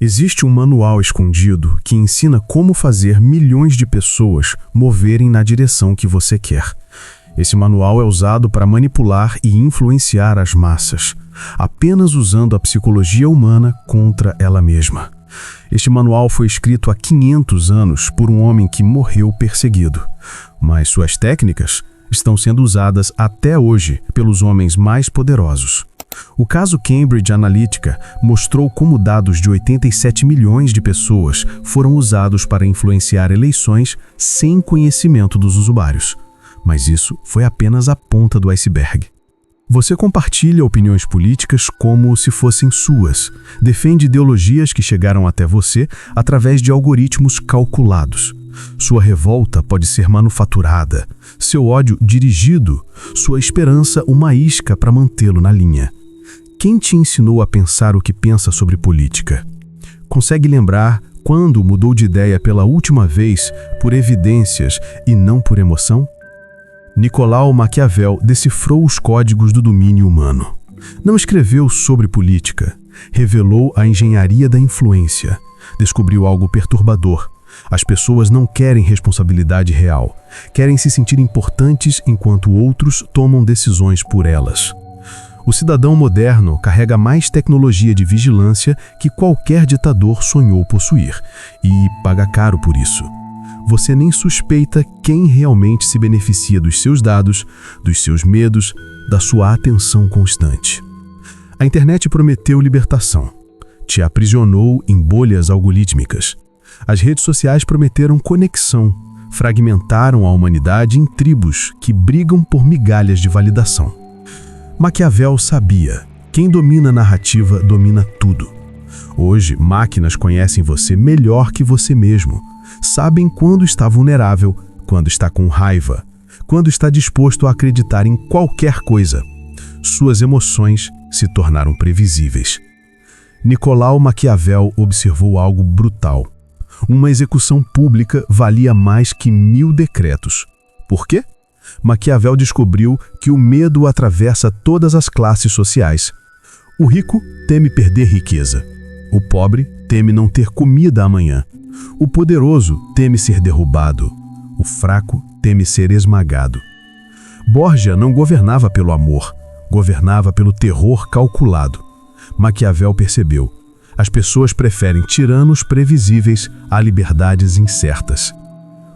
Existe um manual escondido que ensina como fazer milhões de pessoas moverem na direção que você quer. Esse manual é usado para manipular e influenciar as massas, apenas usando a psicologia humana contra ela mesma. Este manual foi escrito há 500 anos por um homem que morreu perseguido, mas suas técnicas estão sendo usadas até hoje pelos homens mais poderosos. O caso Cambridge Analytica mostrou como dados de 87 milhões de pessoas foram usados para influenciar eleições sem conhecimento dos usuários. Mas isso foi apenas a ponta do iceberg. Você compartilha opiniões políticas como se fossem suas, defende ideologias que chegaram até você através de algoritmos calculados. Sua revolta pode ser manufaturada, seu ódio dirigido, sua esperança uma isca para mantê-lo na linha. Quem te ensinou a pensar o que pensa sobre política? Consegue lembrar quando mudou de ideia pela última vez por evidências e não por emoção? Nicolau Maquiavel decifrou os códigos do domínio humano. Não escreveu sobre política, revelou a engenharia da influência, descobriu algo perturbador. As pessoas não querem responsabilidade real, querem se sentir importantes enquanto outros tomam decisões por elas. O cidadão moderno carrega mais tecnologia de vigilância que qualquer ditador sonhou possuir, e paga caro por isso. Você nem suspeita quem realmente se beneficia dos seus dados, dos seus medos, da sua atenção constante. A internet prometeu libertação. Te aprisionou em bolhas algorítmicas. As redes sociais prometeram conexão, fragmentaram a humanidade em tribos que brigam por migalhas de validação. Maquiavel sabia: quem domina a narrativa domina tudo. Hoje, máquinas conhecem você melhor que você mesmo. Sabem quando está vulnerável, quando está com raiva, quando está disposto a acreditar em qualquer coisa. Suas emoções se tornaram previsíveis. Nicolau Maquiavel observou algo brutal. Uma execução pública valia mais que 1000 decretos. Por quê? Maquiavel descobriu que o medo atravessa todas as classes sociais. O rico teme perder riqueza. O pobre teme não ter comida amanhã. O poderoso teme ser derrubado. O fraco teme ser esmagado. Borgia não governava pelo amor, governava pelo terror calculado. Maquiavel percebeu: as pessoas preferem tiranos previsíveis a liberdades incertas.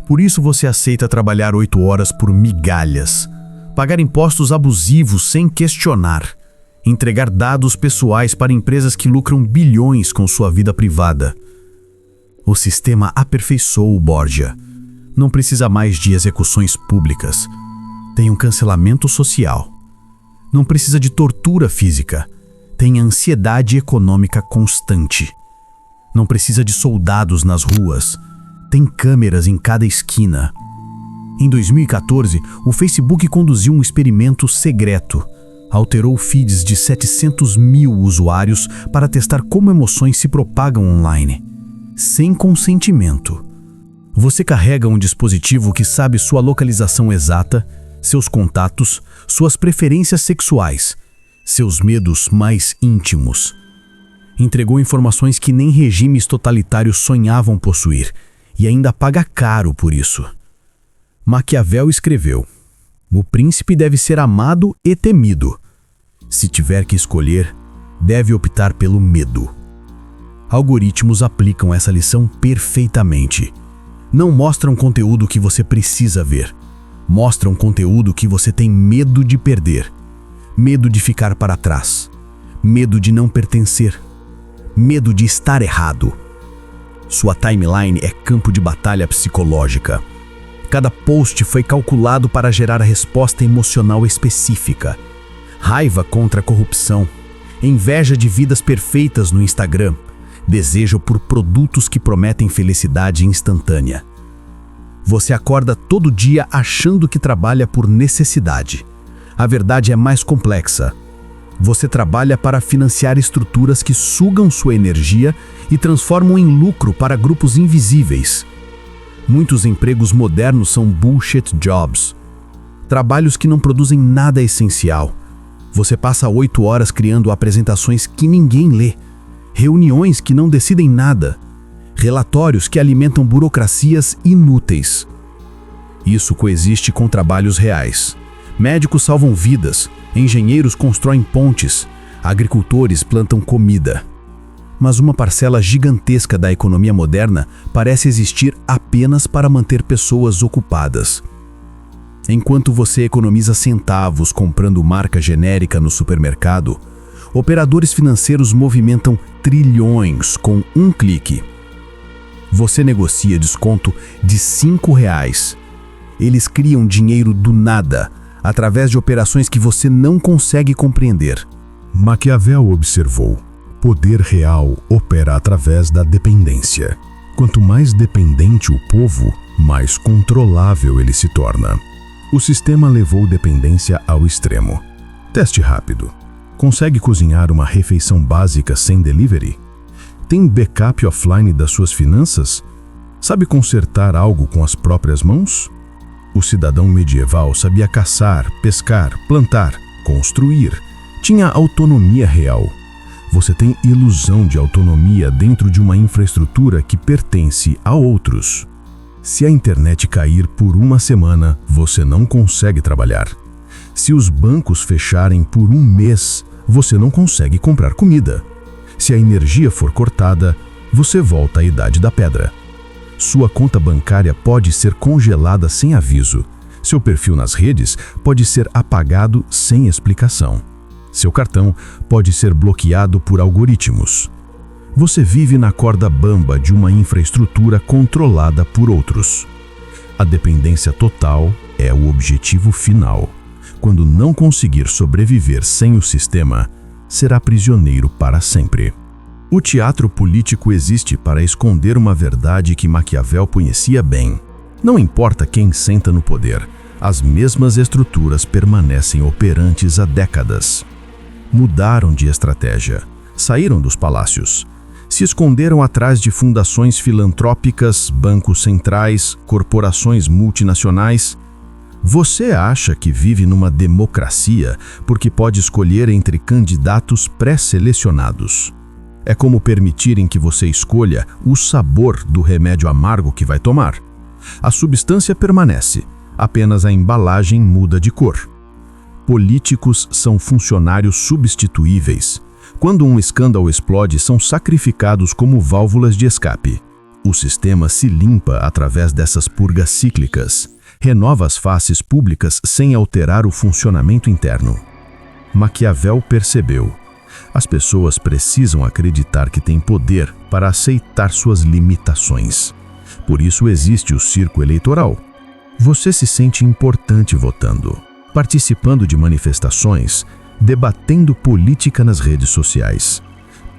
Por isso você aceita trabalhar 8 horas por migalhas, pagar impostos abusivos sem questionar, entregar dados pessoais para empresas que lucram bilhões com sua vida privada. O sistema aperfeiçoou Borgia. Não precisa mais de execuções públicas. Tem um cancelamento social. Não precisa de tortura física. Tem ansiedade econômica constante. Não precisa de soldados nas ruas. Tem câmeras em cada esquina. Em 2014, o Facebook conduziu um experimento secreto. Alterou feeds de 700 mil usuários para testar como emoções se propagam online. Sem consentimento. Você carrega um dispositivo que sabe sua localização exata, seus contatos, suas preferências sexuais, seus medos mais íntimos. Entregou informações que nem regimes totalitários sonhavam possuir, e ainda paga caro por isso. Maquiavel escreveu: o príncipe deve ser amado e temido. Se tiver que escolher, deve optar pelo medo. Algoritmos aplicam essa lição perfeitamente. Não mostram conteúdo que você precisa ver. Mostram conteúdo que você tem medo de perder. Medo de ficar para trás. Medo de não pertencer. Medo de estar errado. Sua timeline é campo de batalha psicológica. Cada post foi calculado para gerar a resposta emocional específica. Raiva contra a corrupção. Inveja de vidas perfeitas no Instagram. Desejo por produtos que prometem felicidade instantânea. Você acorda todo dia achando que trabalha por necessidade. A verdade é mais complexa. Você trabalha para financiar estruturas que sugam sua energia e transformam em lucro para grupos invisíveis. Muitos empregos modernos são bullshit jobs. Trabalhos que não produzem nada essencial. Você passa 8 horas criando apresentações que ninguém lê. reuniões que não decidem nada, relatórios que alimentam burocracias inúteis. Isso coexiste com trabalhos reais. Médicos salvam vidas, engenheiros constroem pontes, agricultores plantam comida. Mas uma parcela gigantesca da economia moderna parece existir apenas para manter pessoas ocupadas. Enquanto você economiza centavos comprando marca genérica no supermercado, operadores financeiros movimentam trilhões com um clique. Você negocia desconto de R$5. Eles criam dinheiro do nada, através de operações que você não consegue compreender. Maquiavel observou: poder real opera através da dependência. Quanto mais dependente o povo, mais controlável ele se torna. O sistema levou dependência ao extremo. Teste rápido. Consegue cozinhar uma refeição básica sem delivery? Tem backup offline das suas finanças? Sabe consertar algo com as próprias mãos? O cidadão medieval sabia caçar, pescar, plantar, construir. Tinha autonomia real. Você tem ilusão de autonomia dentro de uma infraestrutura que pertence a outros. Se a internet cair por uma semana, você não consegue trabalhar. Se os bancos fecharem por um mês, você não consegue comprar comida. Se a energia for cortada, você volta à Idade da Pedra. Sua conta bancária pode ser congelada sem aviso. Seu perfil nas redes pode ser apagado sem explicação. Seu cartão pode ser bloqueado por algoritmos. Você vive na corda bamba de uma infraestrutura controlada por outros. A dependência total é o objetivo final. Quando não conseguir sobreviver sem o sistema, será prisioneiro para sempre. O teatro político existe para esconder uma verdade que Maquiavel conhecia bem. Não importa quem senta no poder, as mesmas estruturas permanecem operantes há décadas. Mudaram de estratégia, saíram dos palácios, se esconderam atrás de fundações filantrópicas, bancos centrais, corporações multinacionais. Você acha que vive numa democracia porque pode escolher entre candidatos pré-selecionados. É como permitirem que você escolha o sabor do remédio amargo que vai tomar. A substância permanece, apenas a embalagem muda de cor. Políticos são funcionários substituíveis. Quando um escândalo explode, são sacrificados como válvulas de escape. O sistema se limpa através dessas purgas cíclicas. Renova as faces públicas sem alterar o funcionamento interno. Maquiavel percebeu: as pessoas precisam acreditar que têm poder para aceitar suas limitações. Por isso existe o circo eleitoral. Você se sente importante votando, participando de manifestações, debatendo política nas redes sociais.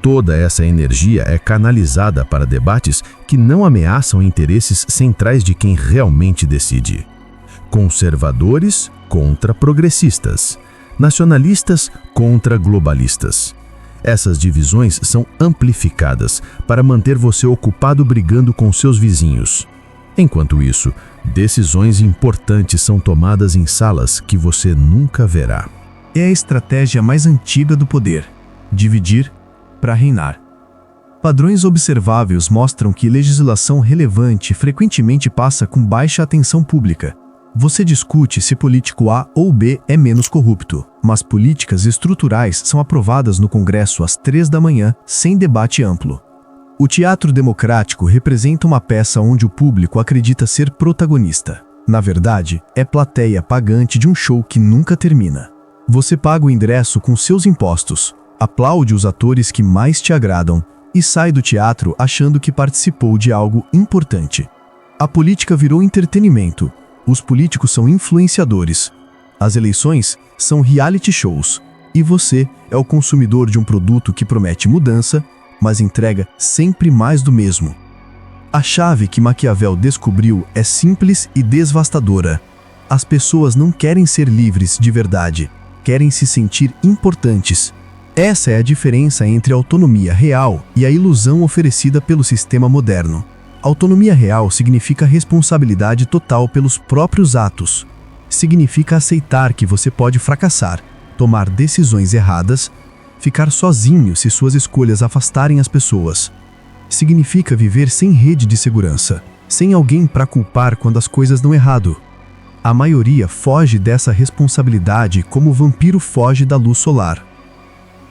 Toda essa energia é canalizada para debates que não ameaçam interesses centrais de quem realmente decide. Conservadores contra progressistas, nacionalistas contra globalistas. Essas divisões são amplificadas para manter você ocupado brigando com seus vizinhos. Enquanto isso, decisões importantes são tomadas em salas que você nunca verá. É a estratégia mais antiga do poder: dividir para reinar. Padrões observáveis mostram que legislação relevante frequentemente passa com baixa atenção pública. Você discute se político A ou B é menos corrupto, mas políticas estruturais são aprovadas no Congresso às 3 da manhã, sem debate amplo. O teatro democrático representa uma peça onde o público acredita ser protagonista. Na verdade, é plateia pagante de um show que nunca termina. Você paga o ingresso com seus impostos, aplaude os atores que mais te agradam e sai do teatro achando que participou de algo importante. A política virou entretenimento. Os políticos são influenciadores. As eleições são reality shows. E você é o consumidor de um produto que promete mudança, mas entrega sempre mais do mesmo. A chave que Maquiavel descobriu é simples e devastadora. As pessoas não querem ser livres de verdade, querem se sentir importantes. Essa é a diferença entre a autonomia real e a ilusão oferecida pelo sistema moderno. Autonomia real significa responsabilidade total pelos próprios atos. Significa aceitar que você pode fracassar, tomar decisões erradas ficar sozinho se suas escolhas afastarem as pessoas. Significa viver sem rede de segurança, sem alguém para culpar quando as coisas dão errado. A maioria foge dessa responsabilidade como o vampiro foge da luz solar.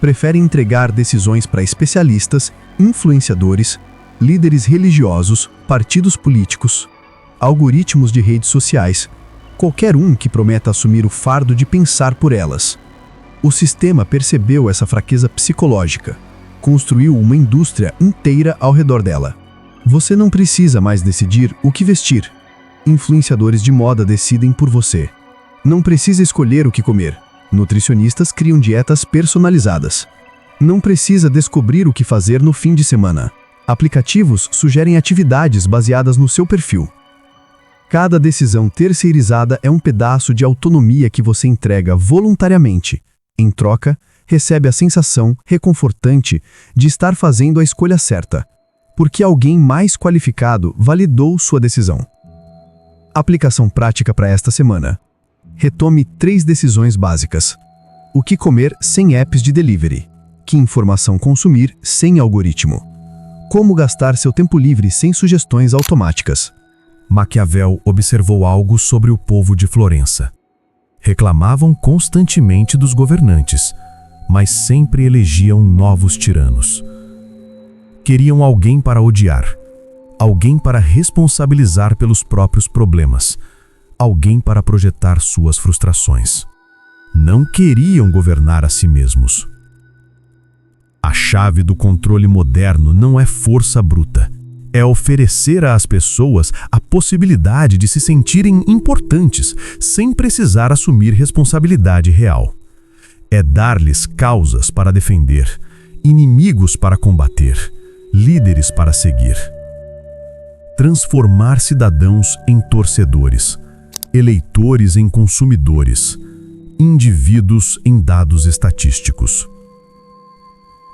Prefere entregar decisões para especialistas, influenciadores, líderes religiosos, partidos políticos, algoritmos de redes sociais, qualquer um que prometa assumir o fardo de pensar por elas. O sistema percebeu essa fraqueza psicológica, construiu uma indústria inteira ao redor dela. Você não precisa mais decidir o que vestir. Influenciadores de moda decidem por você. Não precisa escolher o que comer. Nutricionistas criam dietas personalizadas. Não precisa descobrir o que fazer no fim de semana. Aplicativos sugerem atividades baseadas no seu perfil. Cada decisão terceirizada é um pedaço de autonomia que você entrega voluntariamente. Em troca, recebe a sensação reconfortante de estar fazendo a escolha certa, porque alguém mais qualificado validou sua decisão. Aplicação prática para esta semana. Retome 3 decisões básicas. O que comer sem apps de delivery? Que informação consumir sem algoritmo? Como gastar seu tempo livre sem sugestões automáticas? Maquiavel observou algo sobre o povo de Florença. Reclamavam constantemente dos governantes, mas sempre elegiam novos tiranos. Queriam alguém para odiar, alguém para responsabilizar pelos próprios problemas, alguém para projetar suas frustrações. Não queriam governar a si mesmos. A chave do controle moderno não é força bruta. É oferecer às pessoas a possibilidade de se sentirem importantes, sem precisar assumir responsabilidade real. É dar-lhes causas para defender, inimigos para combater, líderes para seguir. Transformar cidadãos em torcedores, eleitores em consumidores, indivíduos em dados estatísticos.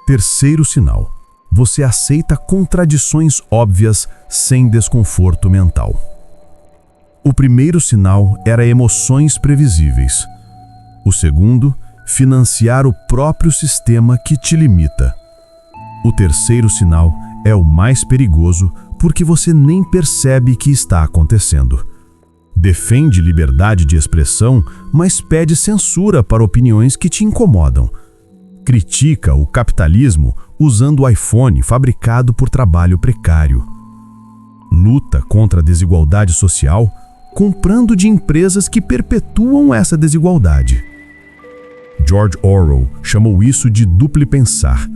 Terceiro sinal: você aceita contradições óbvias sem desconforto mental. O primeiro sinal era emoções previsíveis. O segundo, financiar o próprio sistema que te limita. O terceiro sinal é o mais perigoso porque você nem percebe que está acontecendo. Defende liberdade de expressão, mas pede censura para opiniões que te incomodam. Critica o capitalismo usando o iPhone fabricado por trabalho precário. Luta contra a desigualdade social comprando de empresas que perpetuam essa desigualdade. George Orwell chamou isso de duplo pensar,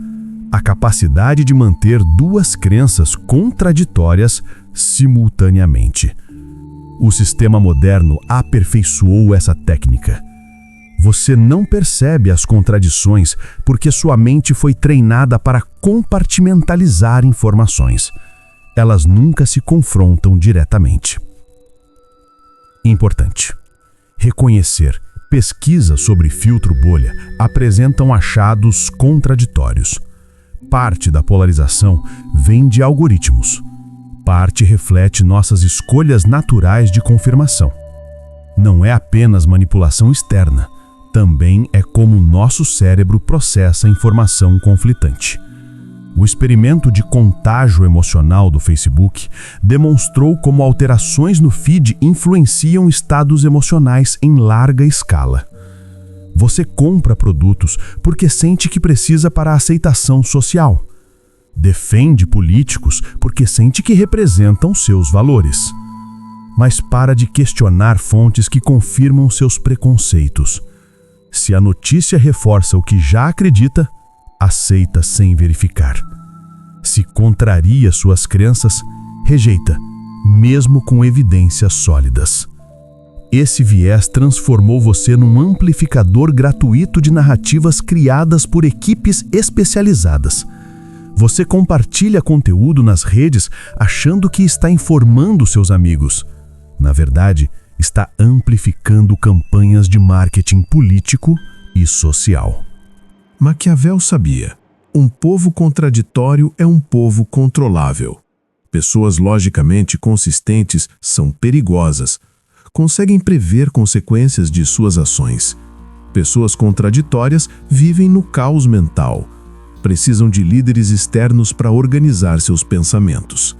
a capacidade de manter 2 crenças contraditórias simultaneamente. O sistema moderno aperfeiçoou essa técnica. Você não percebe as contradições porque sua mente foi treinada para compartimentalizar informações. Elas nunca se confrontam diretamente. Importante: reconhecer. Pesquisas sobre filtro bolha apresentam achados contraditórios. Parte da polarização vem de algoritmos. Parte reflete nossas escolhas naturais de confirmação. Não é apenas manipulação externa, também é como nosso cérebro processa informação conflitante. O experimento de contágio emocional do Facebook demonstrou como alterações no feed influenciam estados emocionais em larga escala. Você compra produtos porque sente que precisa para a aceitação social. Defende políticos porque sente que representam seus valores. Mas para de questionar fontes que confirmam seus preconceitos. Se a notícia reforça o que já acredita, aceita sem verificar. Se contraria suas crenças, rejeita, mesmo com evidências sólidas. Esse viés transformou você num amplificador gratuito de narrativas criadas por equipes especializadas. Você compartilha conteúdo nas redes achando que está informando seus amigos. Na verdade, está amplificando campanhas de marketing político e social. Maquiavel sabia: um povo contraditório é um povo controlável. Pessoas logicamente consistentes são perigosas. Conseguem prever consequências de suas ações. pessoas contraditórias vivem no caos mental. Precisam de líderes externos para organizar seus pensamentos.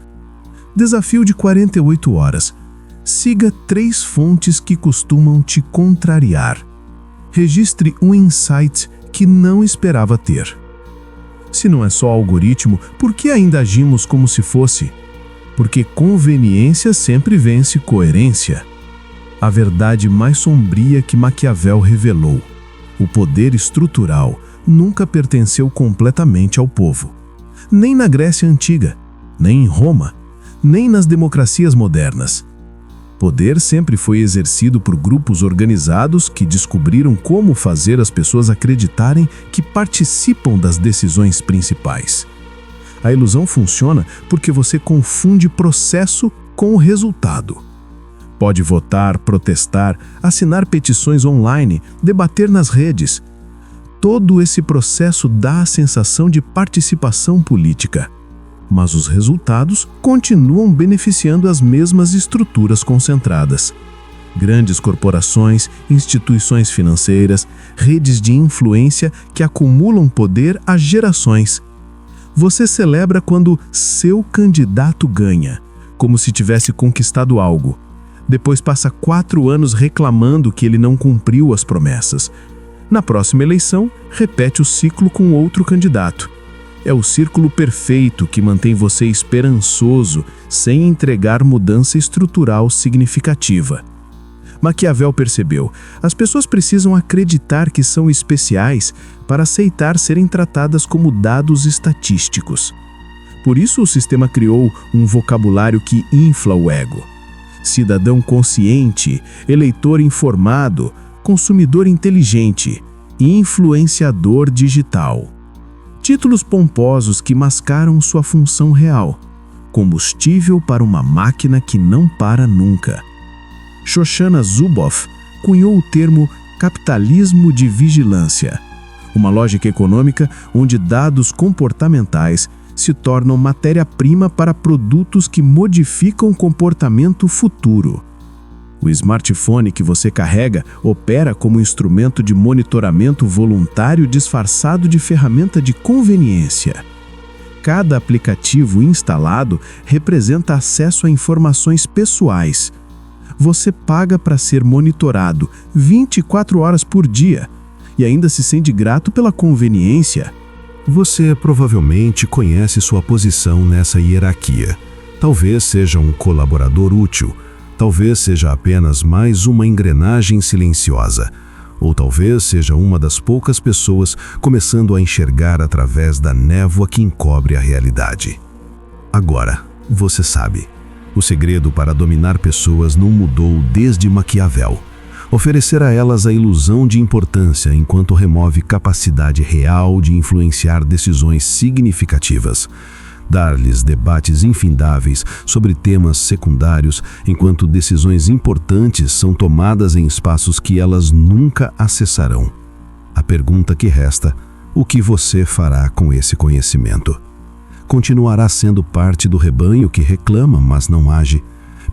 Desafio de 48 horas. Siga 3 fontes que costumam te contrariar. Registre um insight que não esperava ter. Se não é só algoritmo, por que ainda agimos como se fosse? Porque conveniência sempre vence coerência. A verdade mais sombria que Maquiavel revelou: o poder estrutural nunca pertenceu completamente ao povo. Nem na Grécia Antiga, nem em Roma, nem nas democracias modernas. Poder sempre foi exercido por grupos organizados que descobriram como fazer as pessoas acreditarem que participam das decisões principais. A ilusão funciona porque você confunde processo com o resultado. Pode votar, protestar, assinar petições online, debater nas redes. Todo esse processo dá a sensação de participação política. Mas os resultados continuam beneficiando as mesmas estruturas concentradas. Grandes corporações, instituições financeiras, redes de influência que acumulam poder há gerações. Você celebra quando seu candidato ganha, como se tivesse conquistado algo. Depois passa 4 anos reclamando que ele não cumpriu as promessas. Na próxima eleição, repete o ciclo com outro candidato. É o círculo perfeito que mantém você esperançoso, sem entregar mudança estrutural significativa. Maquiavel percebeu: as pessoas precisam acreditar que são especiais para aceitar serem tratadas como dados estatísticos. Por isso o sistema criou um vocabulário que infla o ego. Cidadão consciente, eleitor informado, consumidor inteligente e influenciador digital. Títulos pomposos que mascaram sua função real. Combustível para uma máquina que não para nunca. Shoshana Zuboff cunhou o termo capitalismo de vigilância, uma lógica econômica onde dados comportamentais se tornam matéria-prima para produtos que modificam o comportamento futuro. O smartphone que você carrega opera como instrumento de monitoramento voluntário disfarçado de ferramenta de conveniência. Cada aplicativo instalado representa acesso a informações pessoais. Você paga para ser monitorado 24 horas por dia e ainda se sente grato pela conveniência. Você provavelmente conhece sua posição nessa hierarquia. Talvez seja um colaborador útil, talvez seja apenas mais uma engrenagem silenciosa, ou talvez seja uma das poucas pessoas começando a enxergar através da névoa que encobre a realidade. Agora, você sabe, o segredo para dominar pessoas não mudou desde Maquiavel. Oferecer a elas a ilusão de importância enquanto remove capacidade real de influenciar decisões significativas. Dar-lhes debates infindáveis sobre temas secundários enquanto decisões importantes são tomadas em espaços que elas nunca acessarão. A pergunta que resta: o que você fará com esse conhecimento? Continuará sendo parte do rebanho que reclama, mas não age?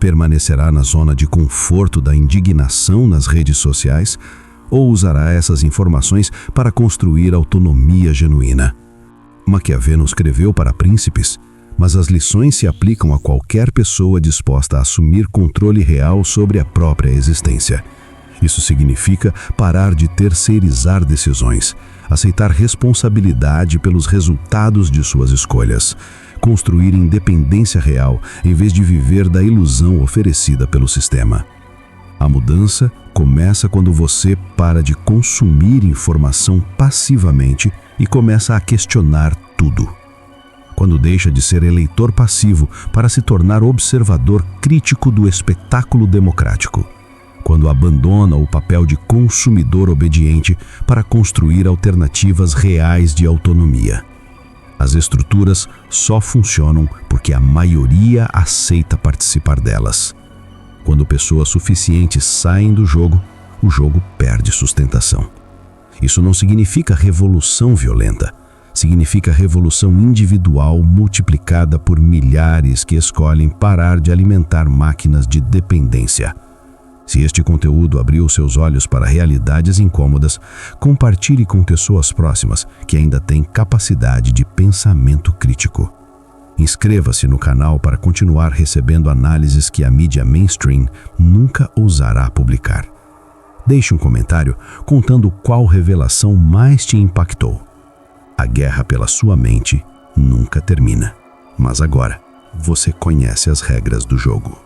Permanecerá na zona de conforto da indignação nas redes sociais? Ou usará essas informações para construir autonomia genuína? Maquiavel escreveu para príncipes, mas as lições se aplicam a qualquer pessoa disposta a assumir controle real sobre a própria existência. Isso significa parar de terceirizar decisões, aceitar responsabilidade pelos resultados de suas escolhas, construir independência real em vez de viver da ilusão oferecida pelo sistema. A mudança começa quando você para de consumir informação passivamente e começa a questionar tudo. Quando deixa de ser eleitor passivo para se tornar observador crítico do espetáculo democrático. Quando abandona o papel de consumidor obediente para construir alternativas reais de autonomia. As estruturas só funcionam porque a maioria aceita participar delas. Quando pessoas suficientes saem do jogo, o jogo perde sustentação. Isso não significa revolução violenta. Significa revolução individual multiplicada por milhares que escolhem parar de alimentar máquinas de dependência. Se este conteúdo abriu seus olhos para realidades incômodas, compartilhe com pessoas próximas que ainda têm capacidade de pensamento crítico. Inscreva-se no canal para continuar recebendo análises que a mídia mainstream nunca ousará publicar. Deixe um comentário contando qual revelação mais te impactou. A guerra pela sua mente nunca termina, mas agora você conhece as regras do jogo.